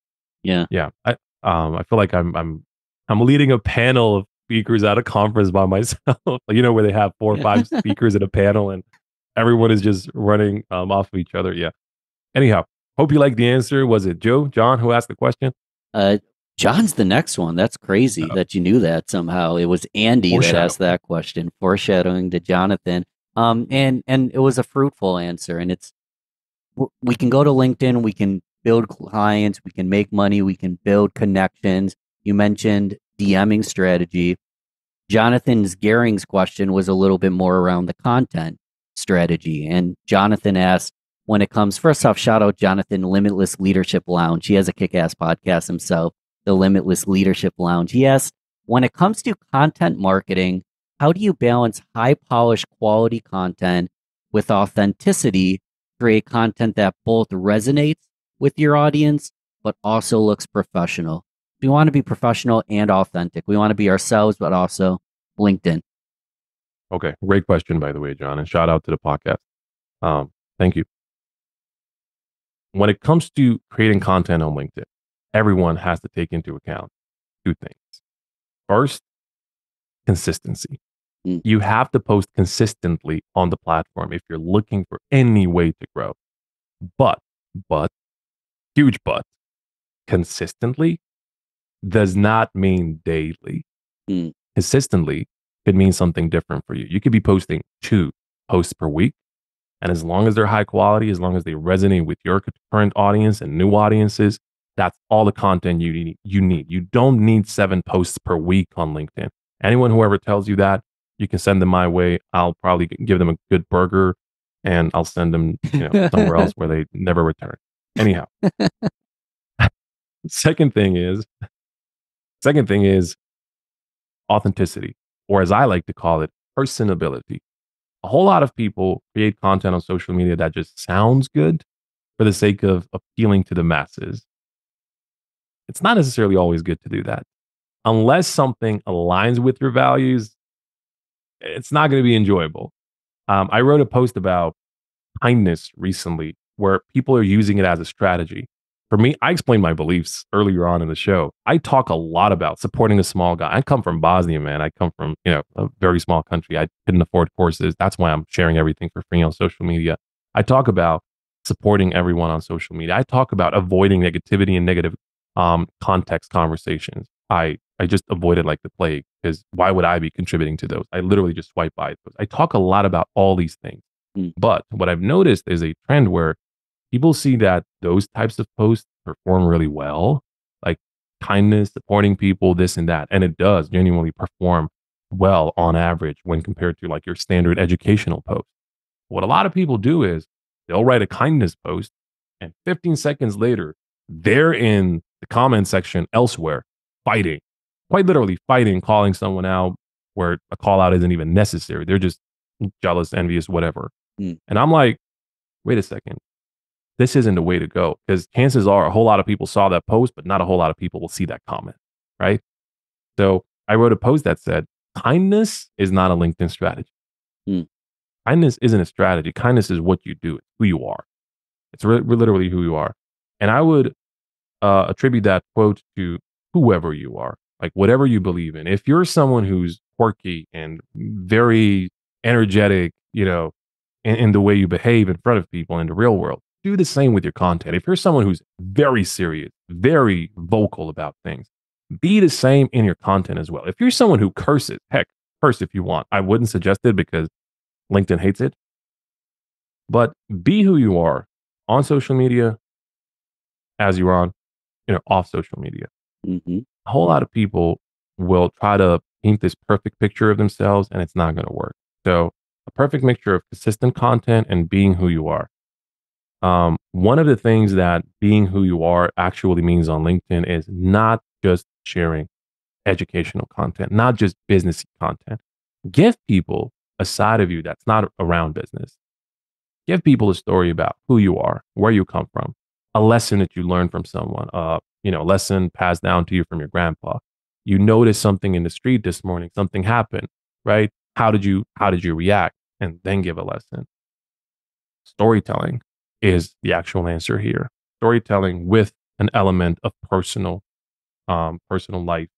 Yeah. yeah, I feel like I'm leading a panel of speakers at a conference by myself. Where they have 4 or 5 speakers at a panel and everyone is just running off of each other. Yeah. Anyhow, hope you like the answer. Was it John who asked the question? John's the next one. That's crazy that you knew that somehow. It was Andy that asked that question, foreshadowing to Jonathan. And it was a fruitful answer. And we can go to LinkedIn, we can build clients, we can make money, we can build connections. You mentioned DMing strategy. Jonathan's Gehring's question was a little bit more around the content strategy. And Jonathan asked, when it comes, first off, shout out Jonathan, Limitless Leadership Lounge. He has a kick-ass podcast himself, the Limitless Leadership Lounge. He asked, when it comes to content marketing, how do you balance high-polished quality content with authenticity, create content that both resonates with your audience, but also looks professional? We want to be professional and authentic. We want to be ourselves, but also LinkedIn. Okay. Great question, by the way, John, and shout out to the podcast. Thank you. When it comes to creating content on LinkedIn, everyone has to take into account 2 things. First, consistency. You have to post consistently on the platform if you're looking for any way to grow. But, huge but, consistently does not mean daily. Consistently could mean something different for you. You could be posting 2 posts per week. And as long as they're high quality, as long as they resonate with your current audience and new audiences, that's all the content you need. You don't need 7 posts per week on LinkedIn. Anyone who ever tells you that, you can send them my way. I'll probably give them a good burger and I'll send them somewhere else where they never return. Anyhow, second thing is authenticity, or as I like to call it, personability. A whole lot of people create content on social media that just sounds good for the sake of appealing to the masses. It's not necessarily always good to do that. Unless something aligns with your values, it's not going to be enjoyable. I wrote a post about kindness recently where people are using it as a strategy. For me, I explained my beliefs earlier on in the show. I talk a lot about supporting a small guy. I come from Bosnia, man. I come from, a very small country. I couldn't afford courses. That's why I'm sharing everything for free on social media. I talk about supporting everyone on social media. I talk about avoiding negativity and negative context conversations. I just avoid it like the plague because why would I be contributing to those? I literally just swipe by those. I talk a lot about all these things. Mm. But what I've noticed is a trend where people see that those types of posts perform really well, like kindness, supporting people, this and that. And it does genuinely perform well on average when compared to like your standard educational post. What a lot of people do is they'll write a kindness post and 15 seconds later, they're in the comment section elsewhere fighting, quite literally fighting, calling someone out where a call out isn't even necessary. They're just jealous, envious, whatever. Mm. And I'm like, wait a second. This isn't the way to go because chances are a whole lot of people saw that post, but not a whole lot of people will see that comment. Right. So I wrote a post that said, kindness is not a LinkedIn strategy. Mm. Kindness isn't a strategy. Kindness is what you do, it's who you are. It's literally who you are. And I would attribute that quote to whoever you are, like whatever you believe in. If you're someone who's quirky and very energetic, in the way you behave in front of people in the real world, do the same with your content. If you're someone who's very serious, very vocal about things, be the same in your content as well. If you're someone who curses, heck, curse if you want. I wouldn't suggest it because LinkedIn hates it. But be who you are on social media as you're on, off social media. Mm-hmm. A whole lot of people will try to paint this perfect picture of themselves and it's not going to work. So a perfect mixture of consistent content and being who you are. One of the things that being who you are actually means on LinkedIn is not just sharing educational content, not just business content. Give people a side of you that's not around business. Give people a story about who you are, where you come from, a lesson that you learned from someone, lesson passed down to you from your grandpa. You noticed something in the street this morning, something happened, right? How did you react? And then give a lesson. Storytelling is the actual answer here. Storytelling with an element of personal life.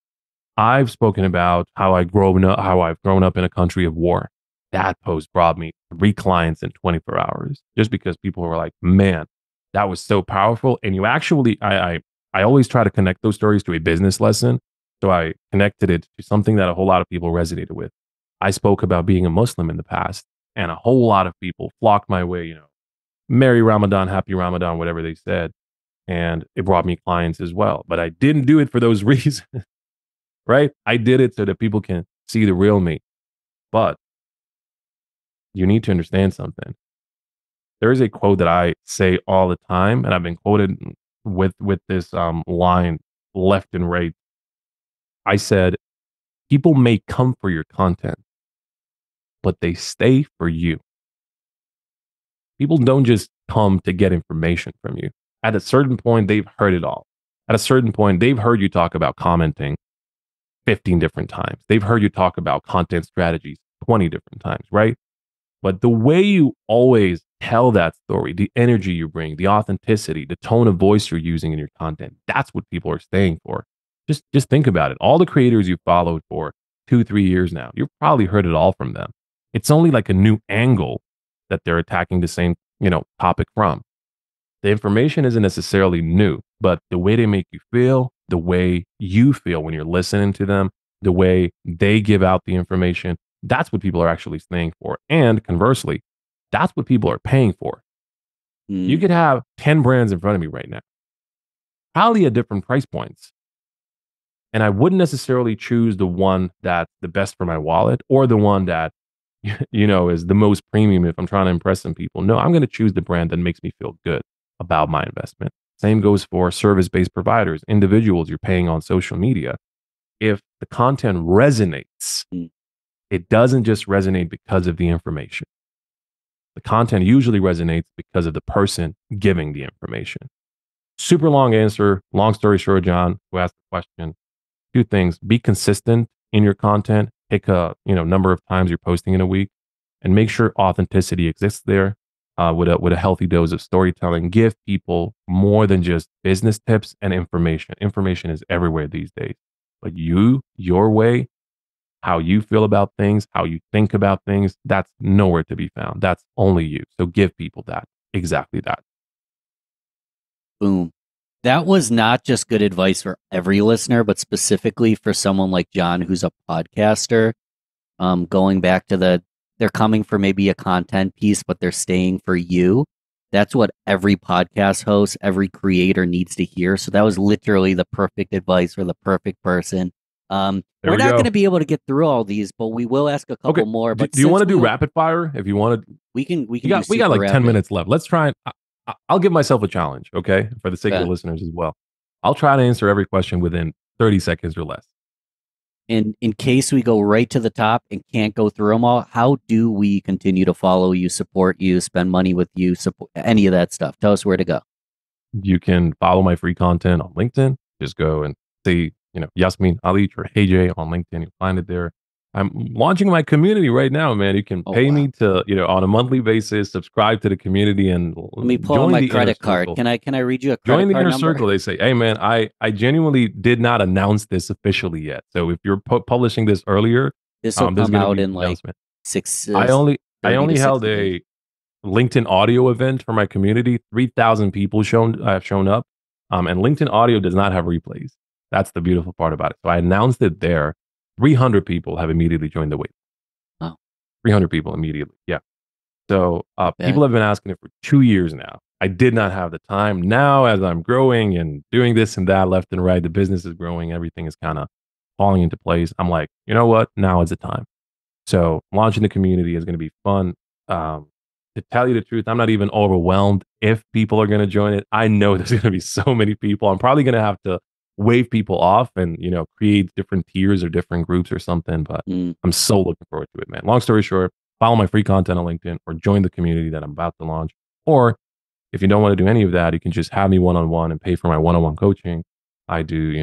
I've spoken about how I've grown up in a country of war. That post brought me 3 clients in 24 hours just because people were like, man, that was so powerful. And you actually, I always try to connect those stories to a business lesson. So I connected it to something that a whole lot of people resonated with. I spoke about being a Muslim in the past and a whole lot of people flocked my way, Merry Ramadan, Happy Ramadan, whatever they said. And it brought me clients as well. But I didn't do it for those reasons, right? I did it so that people can see the real me. But you need to understand something. There is a quote that I say all the time, and I've been quoted with this line left and right. I said, people may come for your content, but they stay for you. People don't just come to get information from you. At a certain point, they've heard it all. At a certain point, they've heard you talk about commenting 15 different times. They've heard you talk about content strategies 20 different times, right? But the way you always tell that story, the energy you bring, the authenticity, the tone of voice you're using in your content, that's what people are staying for. Just think about it. All the creators you followed for 2, 3 years now, you've probably heard it all from them. It's only like a new angle that they're attacking the same, topic from. The information isn't necessarily new, but the way they make you feel, the way you feel when you're listening to them, the way they give out the information, that's what people are actually staying for. And conversely, that's what people are paying for. You Mm. could have 10 brands in front of me right now, probably at different price points. And I wouldn't necessarily choose the one that's the best for my wallet or the one that, is the most premium if I'm trying to impress some people. No, I'm going to choose the brand that makes me feel good about my investment. Same goes for service-based providers, individuals you're paying on social media. If the content resonates, Mm. it doesn't just resonate because of the information. The content usually resonates because of the person giving the information. Super long answer. Long story short, John, who asked the question, 2 things. Be consistent in your content. Pick a number of times you're posting in a week and make sure authenticity exists there with a healthy dose of storytelling. Give people more than just business tips and information. Information is everywhere these days. But your way, how you feel about things, how you think about things, that's nowhere to be found. That's only you. So give people that, exactly that. Boom. That was not just good advice for every listener, but specifically for someone like John, who's a podcaster. Going back to they're coming for maybe a content piece, but they're staying for you. That's what every podcast host, every creator needs to hear. So that was literally the perfect advice for the perfect person. There We're we not going to go. be able to get through all these, but we will ask a Okay. couple more. Do, But do you want since to do rapid fire? If you want to, we can do we got super like 10 rapid. minutes left. Let's try and I'll give myself a challenge, okay? For the sake of the Okay. listeners as well. I'll try to answer every question within 30 seconds or less. In case we go right to the top and can't go through them all, how do we continue to follow you, support you, spend money with you, support any of that stuff? Tell us where to go. You can follow my free content on LinkedIn. Just go and say, Jasmin Alić or Hey Jay on LinkedIn. You'll find it there. I'm launching my community right now, man. You can Oh pay me wow. to, on a monthly basis, subscribe to the community and Let me pull out join my the inner credit card. circle. Can I read you a Join credit the card inner number? circle. They say, hey, man, I genuinely did not announce this officially yet. So if you're publishing this earlier, This will there's come going to out be in the like announcement. six I only I 30 to only held 60 days. a LinkedIn audio event for my community. 3,000 people have shown up. And LinkedIn audio does not have replays. That's the beautiful part about it. So I announced it there. 300 people have immediately joined the wait. Oh, 300 people immediately. Yeah. So not people bad. have been asking it for 2 years now. I did not have the time. Now, as I'm growing and doing this and that left and right, the business is growing. Everything is kind of falling into place. I'm like, you know what? Now is the time. So launching the community is going to be fun. Um, to tell you the truth, I'm not even overwhelmed if people are going to join it. I know there's going to be so many people. I'm probably going to have to wave people off and create different tiers or different groups or something. But Mm. I'm so looking forward to it, man. Long story short, follow my free content on LinkedIn or join the community that I'm about to launch. Or if you don't want to do any of that, you can just have me one on one and pay for my one on one coaching. I do,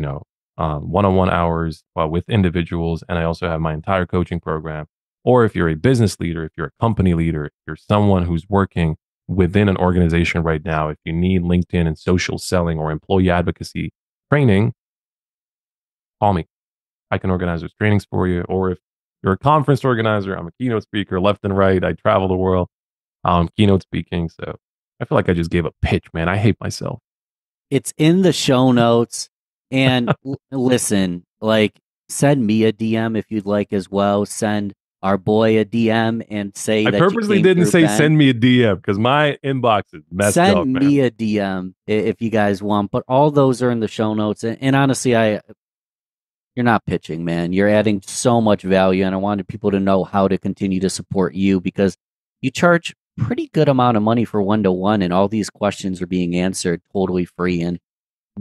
one on one hours with individuals, and I also have my entire coaching program. Or if you're a business leader, if you're a company leader, if you're someone who's working within an organization right now, if you need LinkedIn and social selling or employee advocacy training, call me. I can organize those trainings for you. Or if you're a conference organizer, I'm a keynote speaker left and right. I travel the world, keynote speaking. So I feel like I just gave a pitch, man. I hate myself. It's in the show notes. And listen, like send me a DM if you'd like as well. Send our boy a DM and say I that you purposely came didn't through say Ben. send me a DM because my inbox is messed Send up, man. me a DM if you guys want. But all those are in the show notes. And honestly, you're not pitching, man. You're adding so much value, and I wanted people to know how to continue to support you because you charge pretty good amount of money for one-to-one, and all these questions are being answered totally free. And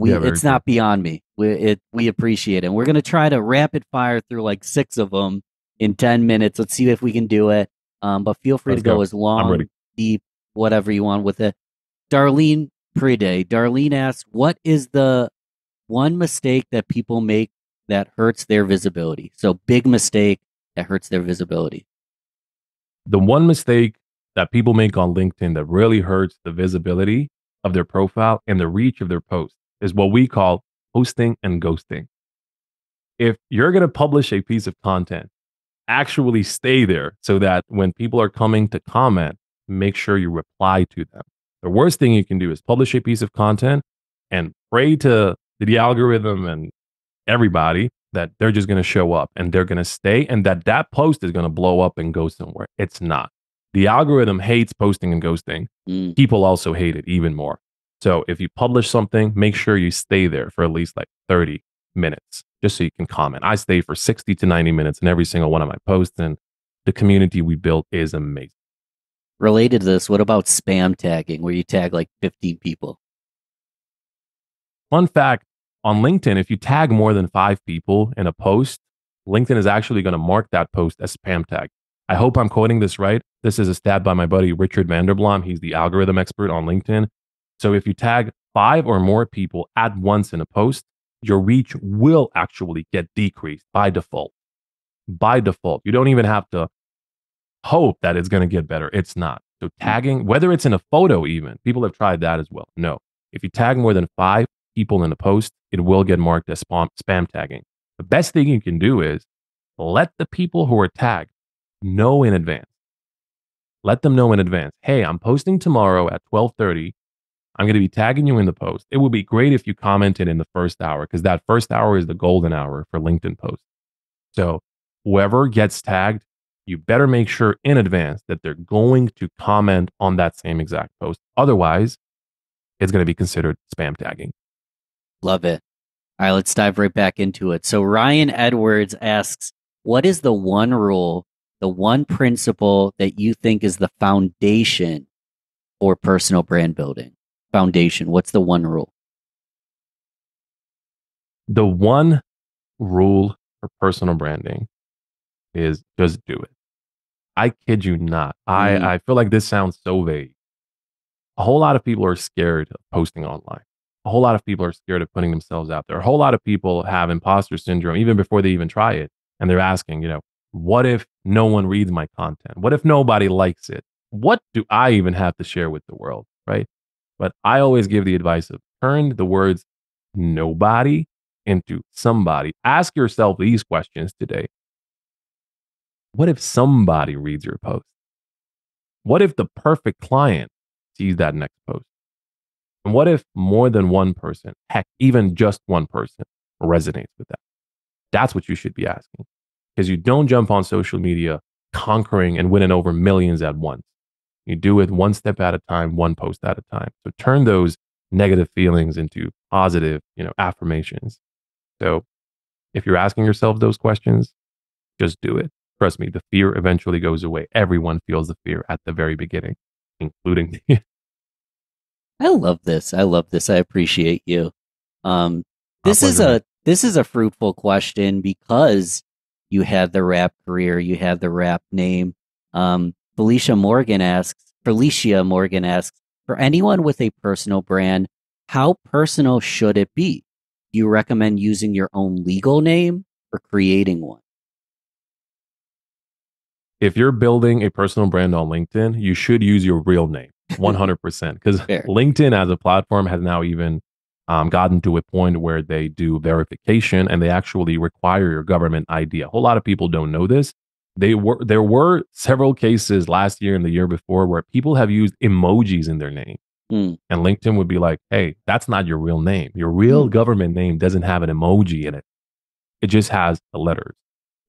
Yeah, very it's true. not beyond me. We appreciate it. And we're gonna try to rapid fire through like 6 of them in 10 minutes. Let's see if we can do it. But feel free to Let's go go. as I'm ready. long, deep, whatever you want with it. Darlene Pride. Darlene asks, "What is the one mistake that people make that hurts their visibility?" So big mistake that hurts their visibility. The one mistake that people make on LinkedIn that really hurts the visibility of their profile and the reach of their post is what we call posting and ghosting. If you're going to publish a piece of content, actually stay there so that when people are coming to comment, make sure you reply to them. The worst thing you can do is publish a piece of content and pray to the algorithm and everybody that they're just going to show up and they're going to stay and that post is going to blow up and go somewhere. It's not. The algorithm hates posting and ghosting. Mm. People also hate it even more. So if you publish something, make sure you stay there for at least like 30 minutes just so you can comment. I stay for 60 to 90 minutes in every single one of my posts, and the community we built is amazing. Related to this, what about spam tagging where you tag like 15 people? Fun fact, on LinkedIn, if you tag more than 5 people in a post, LinkedIn is actually going to mark that post as spam tag. I hope I'm quoting this right. This is a stat by my buddy Richard Vanderblom. He's the algorithm expert on LinkedIn. So if you tag 5 or more people at once in a post, your reach will actually get decreased by default. By default. You don't even have to hope that it's going to get better. It's not. So tagging, whether it's in a photo even, people have tried that as well. No. If you tag more than 5 people in a post, it will get marked as spam tagging. The best thing you can do is let the people who are tagged know in advance. Let them know in advance. Hey, I'm posting tomorrow at 12:30. I'm going to be tagging you in the post. It would be great if you commented in the first hour because that first hour is the golden hour for LinkedIn posts. So whoever gets tagged, you better make sure in advance that they're going to comment on that same exact post. Otherwise, it's going to be considered spam tagging. Love it. All right, let's dive right back into it. So Ryan Edwards asks, what is the one rule, the one principle that you think is the foundation for personal brand building? Foundation. What's the one rule? The one rule for personal branding is just do it. I kid you not. I feel like this sounds so vague. A whole lot of people are scared of posting online. A whole lot of people are scared of putting themselves out there. A whole lot of people have imposter syndrome even before they even try it. And they're asking, what if no one reads my content? What if nobody likes it? What do I even have to share with the world? Right. But I always give the advice of turn the words nobody into somebody. Ask yourself these questions today. What if somebody reads your post? What if the perfect client sees that next post? And what if more than one person, heck, even just one person resonates with that? That's what you should be asking. Because you don't jump on social media conquering and winning over millions at once. You do it one step at a time, one post at a time. So turn those negative feelings into positive, affirmations. So if you're asking yourself those questions, just do it. Trust me, the fear eventually goes away. Everyone feels the fear at the very beginning, including me. I love this. I love this. I appreciate you. Um, My pleasure, man. this is a fruitful question because you had the rap career, you had the rap name. Felicia Morgan asks, for anyone with a personal brand, how personal should it be? Do you recommend using your own legal name or creating one? If you're building a personal brand on LinkedIn, you should use your real name 100% because Fair. LinkedIn as a platform has now even gotten to a point where they do verification and they actually require your government ID. A whole lot of people don't know this. There were several cases last year and the year before where people have used emojis in their name. Mm. And LinkedIn would be like, hey, that's not your real name. Your real government name doesn't have an emoji in it. It just has the letters.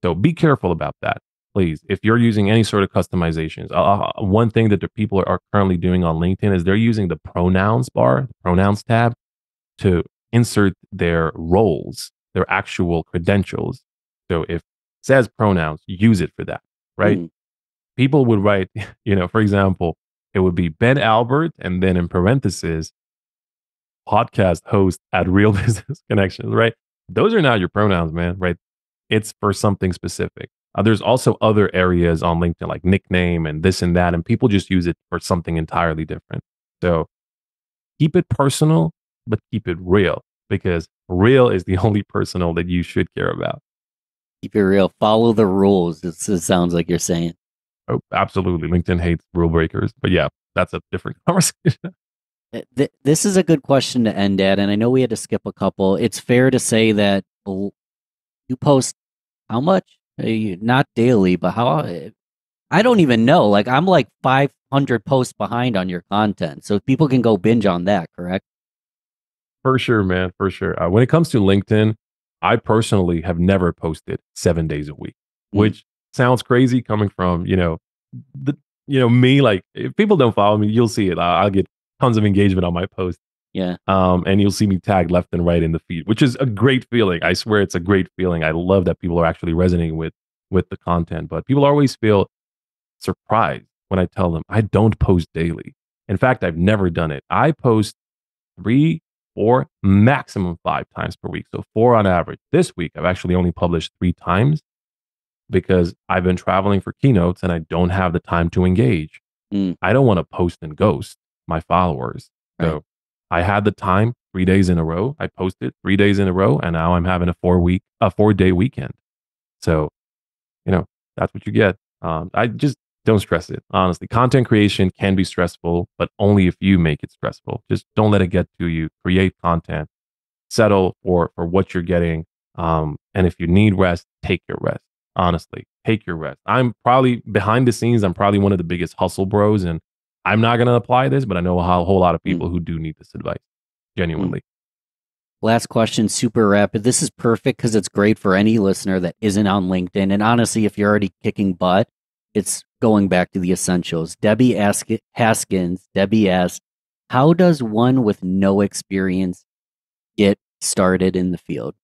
So be careful about that, please. If you're using any sort of customizations, one thing that the people are currently doing on LinkedIn is they're using the pronouns bar, the pronouns tab, to insert their roles, their actual credentials. So if it says pronouns, use it for that, right? Mm. People would write, for example, it would be Ben Albert and then in parentheses, podcast host at Real Business Connections, right? Those are not your pronouns, man, right? It's for something specific. There's also other areas on LinkedIn like nickname and this and that, and people just use it for something entirely different. So keep it personal, but keep it real because real is the only personal that you should care about. Keep it real. Follow the rules. It sounds like you're saying. Oh, absolutely. LinkedIn hates rule breakers, but yeah, that's a different conversation. This is a good question to end at, and I know we had to skip a couple. It's fair to say that you post how much? Not daily, but how? I don't even know. Like I'm like 500 posts behind on your content, so people can go binge on that. Correct? For sure, man. For sure. When it comes to LinkedIn, I personally have never posted 7 days a week, Mm. which sounds crazy coming from, the, me. Like if people don't follow me, you'll see it. I'll get tons of engagement on my post. Yeah. And you'll see me tagged left and right in the feed, which is a great feeling. I swear it's a great feeling. I love that people are actually resonating with the content, but people always feel surprised when I tell them I don't post daily. In fact, I've never done it. I post 3 or maximum 5 times per week. So 4 on average. This week, I've actually only published 3 times because I've been traveling for keynotes and I don't have the time to engage. Mm. I don't want to post and ghost my followers. Right. So I had the time 3 days in a row. I posted 3 days in a row and now I'm having a 4-day weekend. So, that's what you get. I just don't stress it. Honestly, content creation can be stressful, but only if you make it stressful. Just don't let it get to you. Create content, settle for what you're getting. And if you need rest, take your rest. Honestly, take your rest. I'm probably behind the scenes. I'm probably one of the biggest hustle bros, and I'm not going to apply this, but I know a whole lot of Mm, people who do need this advice, mm. genuinely. Last question, super rapid. This is perfect because it's great for any listener that isn't on LinkedIn. And honestly, if you're already kicking butt, it's going back to the essentials. Haskins, Debbie asked, how does one with no experience get started in the field?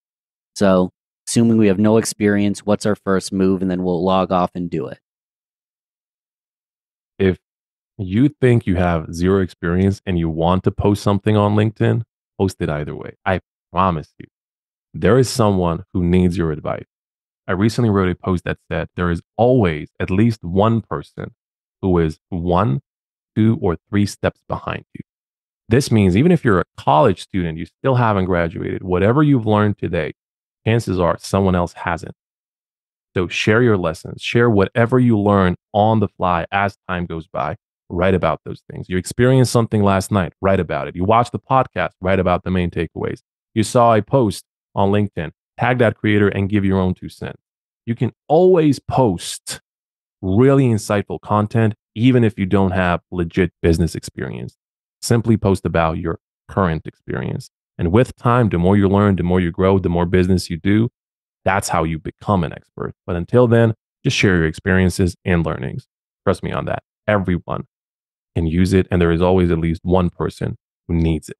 So, assuming we have no experience, what's our first move? And then we'll log off and do it. If you think you have zero experience and you want to post something on LinkedIn, post it either way. I promise you, there is someone who needs your advice. I recently wrote a post that said there is always at least one person who is 1, 2, or 3 steps behind you. This means even if you're a college student, you still haven't graduated, whatever you've learned today, chances are someone else hasn't. So share your lessons, share whatever you learn on the fly as time goes by. Write about those things. You experienced something last night, write about it. You watched the podcast, write about the main takeaways. You saw a post on LinkedIn, tag that creator and give your own 2 cents. You can always post really insightful content, even if you don't have legit business experience. Simply post about your current experience. And with time, the more you learn, the more you grow, the more business you do, that's how you become an expert. But until then, just share your experiences and learnings. Trust me on that. Everyone can use it, and there is always at least one person who needs it.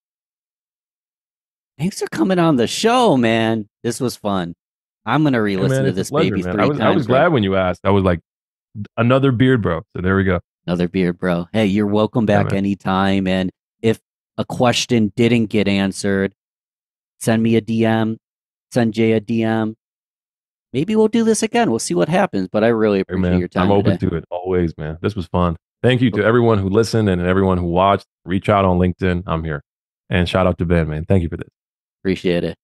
Thanks for coming on the show, man. This was fun. I'm going to Hey, re-listen man, to it's a this pleasure, baby man. three I was times, glad right? when you asked. I was like, another beard, bro. So there we go. Another beard, bro. Hey, you're welcome Yeah, back man. anytime. And if a question didn't get answered, send me a DM, send Jay a DM. Maybe we'll do this again. We'll see what happens. But I really Hey, appreciate man. your I'm time open today. to it always, man. This was fun. Thank you to Okay, everyone who listened and everyone who watched. Reach out on LinkedIn. I'm here. And shout out to Ben, man. Thank you for this. appreciate it.